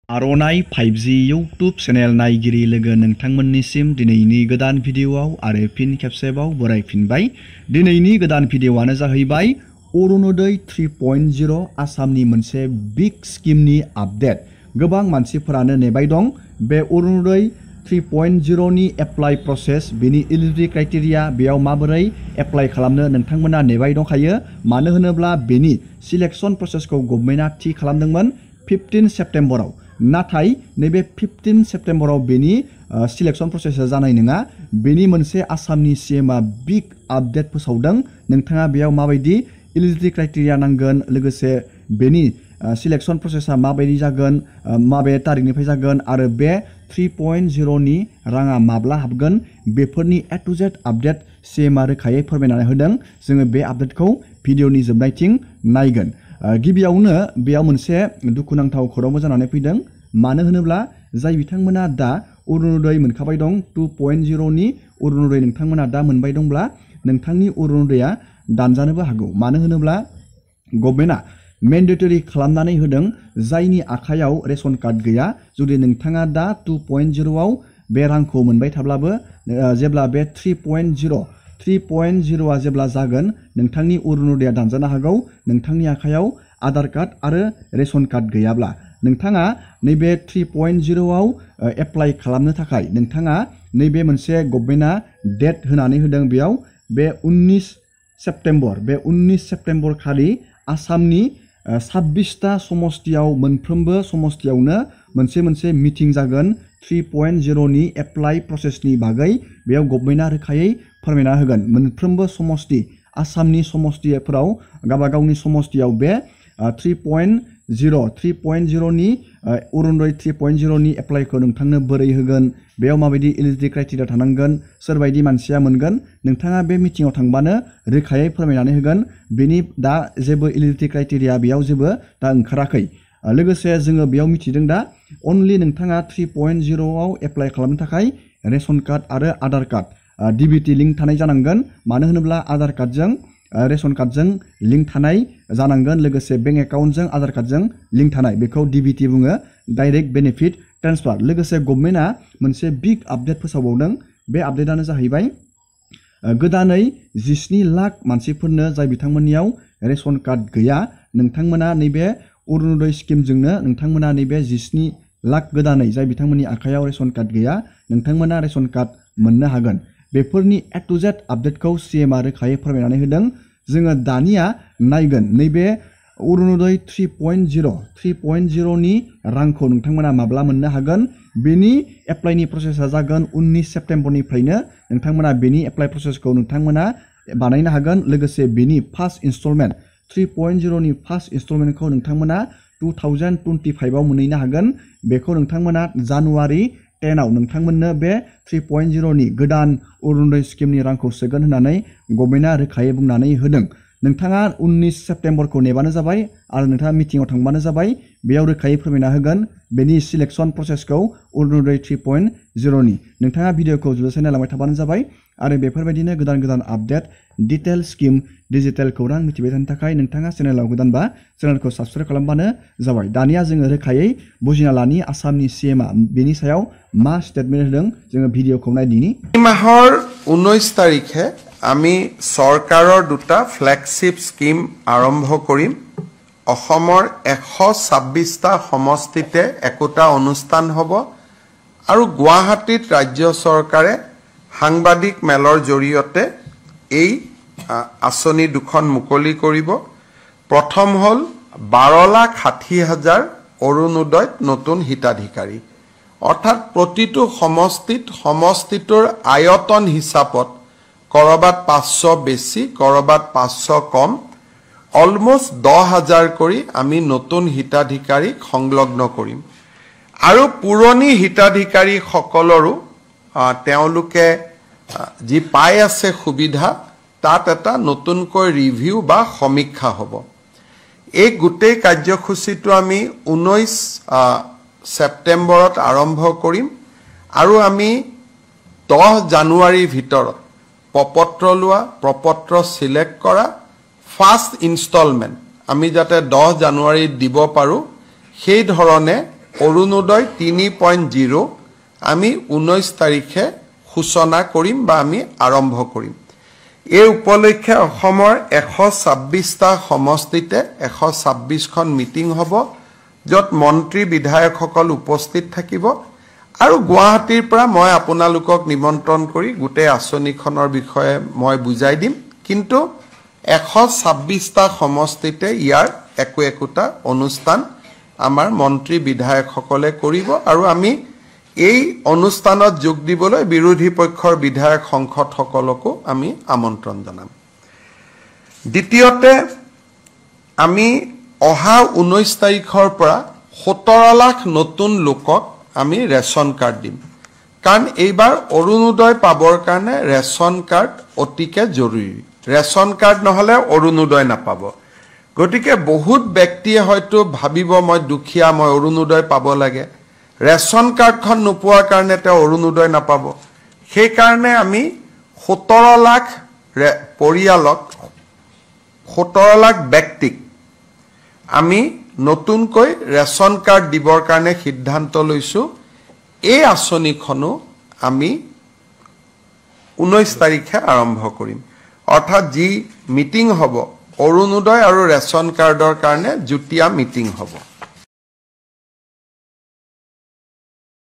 आर'नाइ 5G YouTube channel नायगिरि लोगो नोंथांमोननिसिम दिनैनि गोदान भिडिअआव आरो फिन खेबसेबाव बरायफिनबाय। दिनैनि गोदान भिडिअआनो जाहैबाय अरुणोदय 3.0 आसामनि मोनसे बिग स्किमनि आपडेट। गोबां मानसिफोरानो नेबाय दं बे अरुणोदय 3.0 नि एप्लाइ प्रसेस, बेनि एलिजिबिलिटि क्राइटेरिया, बेयाव माबोरै एप्लाइ खालामनो नोंथांमोना नेबाय दंखायो। मानो होनोब्ला बेनि सिलेक्शन प्रसेसखौ गभर्नमेन्टआ थि खालामदोंमोन 15 सेप्टेम्बराव। नाथाय नैबे 15 सेप्टेम्बराव बेनि सिलेक्शन प्रसेसा जानाय नङा। बेनि मोनसे आसामनि सीएमआ बिग आपडेट फोसावदों। नोंथाङा बेयाव माबायदि एलिजिबिलिटि क्राइटेरिया नांगोन, लोगोसे बेनि सिलेक्शन प्रसेसा माबायदि जागोन, माबे तारिखनिफ्राय जागोन आरो बे 3.0 नि राङा माब्ला हाबगोन, बेफोरनि ए टु जेड आपडेट सीएमआ रोखायै फोरमायनानै होदों। जोङो बे आपडेटखौ भिडिअनि जोबनायथिं नायगोन। गिबियावनो बेयाव मोनसे दुखुनांथाव खौरांबो जानानै फैदों। मानो होनोब्ला जाय बिथांमोना दा अरुणोदय मोनखाबाय दं 2.0 नि अरुणोदय नोंथांमोना दा मोनबाय दंब्ला नोंथांनि अरुणोदया दानजानोबो हागौ। मानो होनोब्ला गभर्नमेन्टआ मेन्डेटरि खालामनानै होदों जायनि आखायाव रेशन कार्ड गैया। जुदि नोंथाङा दा 2.0 आव बे रांखौ मोनबाय थाब्लाबो जेब्ला बे 3.0 जेब्ला जागोन नोंथांनि अरुणोदया दानजानो हागौ। नोंथांनि आखायाव आधार कार्ड आरो रेशन कार्ड गैयाब्ला नोंथाङा नैबे 3.0 आव एप्लाइ खालामनो थाखाय नोंथाङा नैबे मोनसे गभर्नमेन्टआ डेट होनानै होदों। बेयाव बे 19 सेप्टेम्बर, बे 19 सेप्टेम्बर खालि आसामनि 26टा समष्टियाव मोनफ्रोमबो समष्टियावनो मोनसे मिटिं जागोन 3.0 नि एप्लाइ प्रसेसनि बागै। बेयाव गभर्नमेन्टआ रोखायै फोरमायना होगोन। मोनफ्रोमबो समष्टि, आसामनि समष्टिफोराव गावबागावनि समष्टियाव बे 3.0 नि अरुणोदय 3.0 नि एप्लाइखौ नोंथांनो बोरै होगोन, बेयाव माबायदि एलिजिबिलिटि क्राइटेरिया थानांगोन, सोरबायदि मानसिया मोनगोन, नोंथाङा बे मिटिङाव थांबानो रोखायै फोरमायनानै होगोन। बेनि दा जेबो एलिजिबिलिटि क्राइटेरिया बेयाव जेबो दा ओंखाराखै। लोगोसे जोङो बेयाव मिथिदों दा अनलि नोंथाङा 3.0 आव एप्लाइ खालामनो थाखाय रेशन कार्ड आरो आधार कार्ड DBT लिंक थानाय जानांगोन। मानो होनोब्ला आधार कार्डजों रेशन कार्डजों लिंक थानाय जानांगोन, लोगोसे बेंक एकाउन्टजों आधार कार्डजों लिंक थानाय, बेखौ DBT बुङो, डाइरेक्ट बेनिफिट ट्रेन्सफार। लोगोसे गभर्नमेन्टआ मोनसे बिग आपडेट फोसावबावदों। बे आपडेटानो जाहैबाय गोदानै 17 लाख मानसिफोरनो जाय बिथांमोननियाव रेशन कार्ड गैया, नोंथांमोना नैबे अरुणोदय स्किमजोंनो नोंथांमोना नैबे 17 लाख गोदानै जाय बिथांमोननि आखायाव रेशन कार्ड गैया, नोंथांमोना रेशन कार्ड मोननो हागोन। बेफोरनि ए टु जेड आपडेटखौ सीएमआ रोखायै फोरमायनानै होदों। जोङो दानिया नायगोन नैबे अरुणोदय 3.0 नि रांखौ नोंथांमोना माब्ला मोननो हागोन। बेनि एप्लाइनि प्रसेसा जागोन 19 सेप्टेम्बरनिफ्रायनो नोंथांमोना बेनि एप्लाइ प्रसेसखौ नोंथांमोना बानायनो हागोन। लोगोसे बेनि फार्स्ट इनस्टलमेन्ट 3.0 नि फार्स्ट इनस्टलमेन्टखौ नोंथांमोना 2025 आव मोनहैनो हागोन। बेखौ नोंथांमोना जानुवारि 10 आव नोंथांमोननो बे 3.0 नि गोदान अरुणोदय स्किमनि रांखौ सोगोन होननानै गभर्नमेन्टआ रोखायै बुंनानै होदों। नोंथाङा 19 सेप्टेम्बरखौ नेबानो जाबाय आरो नोंथाङा मिटिङाव थांबानो जाबाय। बेयाव रोखायै फोरमायना होगोन बेनि सिलेक्शन प्रसेसखौ अरुणोदय 3.0 नि। नोंथाङा भिडिअखौ जोबजासे नायलांबाय थाबानो जाबाय आरो बेफोरबायदिनो गोदान आपडेट, डिटेल स्किम, डिजिटेल खौरां मिथिबाय थानो थाखाय नोंथाङा चेनेलाव गोदानबा चेनेलखौ साबस्क्राइब खालामबानो जाबाय। दानिया जोङो रोखायै बुजिना लानि आसामनि सीएमआ बेनि सायाव मा स्टेटमेन्ट होदों। जोङो भिडिअखौ नायदिनि। माहर 19 तारिखे আমি চৰকাৰৰ দুটা ফ্লেগশিপ স্কিম আৰম্ভ কৰিম। অসমৰ 126টা সমষ্টিতে একোটা অনুষ্ঠান হ'ব আৰু গুৱাহাটীত ৰাজ্য চৰকাৰে সাংবাদিক মেলৰ জৰিয়তে এই আঁচনি দুখন মুকলি কৰিব। প্ৰথম হ'ল 12,60,000 অৰুণোদয়ত নতুন হিতাধিকাৰী, অৰ্থাৎ প্ৰতিটো সমষ্টিটোৰ আয়তন হিচাপত কৰবাত 500 বেছি, কৰবাত 500 কম, অলমোষ্ট 10,000 কৰি আমি নতুন হিতাধিকাৰীক সংলগ্ন কৰিম। আৰু পুৰণি হিতাধিকাৰী সকলৰো তেওঁলোকে যি পাই আছে সুবিধা, তাত এটা নতুনকৈ ৰিভিউ বা সমীক্ষা হ'ব। এই গোটেই কাৰ্যসূচীটো আমি 19 সেপ্টেম্বৰত আৰম্ভ কৰিম আৰু আমি 10 জানুৱাৰীৰ ভিতৰত প্ৰপত্ৰ লোৱা, প্ৰপত্ৰ সিলেক্ট কৰা, ফাৰ্ষ্ট ইনষ্টলমেন্ট আমি যাতে 10 জানুৱাৰীত দিব পাৰো, সেই ধৰণে অৰুণোদয় 3.0 আমি 19 তাৰিখে সূচনা কৰিম বা আমি আৰম্ভ কৰিম। এই উপলক্ষে অসমৰ 126টা সমষ্টিতে 126খন মিটিং হ'ব, য'ত মন্ত্ৰী বিধায়কসকল উপস্থিত থাকিব আৰু গুৱাহাটীৰ পৰা মই আপোনালোকক নিমন্ত্ৰণ কৰি গোটেই আঁচনিখনৰ বিষয়ে মই বুজাই দিম। কিন্তু 126টা সমষ্টিতে ইয়াৰ একোটা অনুষ্ঠান আমাৰ মন্ত্ৰী বিধায়কসকলে কৰিব আৰু আমি এই অনুষ্ঠানত যোগ দিবলৈ বিৰোধী পক্ষৰ বিধায়ক সংসদসকলকো আমি আমন্ত্ৰণ জনাম। দ্বিতীয়তে আমি অহা 19 তাৰিখৰ পৰা 17 লাখ নতুন লোকক আমি ৰেচন কাৰ্ড দিম, কাৰণ এইবাৰ অৰুণোদয় পাবৰ কাৰণে ৰেচন কাৰ্ড অতিকে জৰুৰী। ৰেচন কাৰ্ড নহ'লে অৰুণোদয় নাপাব। গতিকে বহুত ব্যক্তিয়ে হয়তো ভাবিব মই দুখীয়া, মই অৰুণোদয় পাব লাগে, ৰেচন কাৰ্ডখন নোপোৱাৰ কাৰণে তেওঁ অৰুণোদয় নাপাব। সেইকাৰণে আমি 17 লাখ পৰিয়ালক, 17 লাখ ব্যক্তিক আমি নতুনকৈ ৰেচন কাৰ্ড দিবৰ কাৰণে সিদ্ধান্ত লৈছোঁ। এই আঁচনিখনো আমি 19 তাৰিখে আৰম্ভ কৰিম। অৰ্থাৎ যি মিটিং হ'ব অৰুণোদয় আৰু ৰেচন কাৰ্ডৰ কাৰণে যুটীয়া মিটিং হ'ব।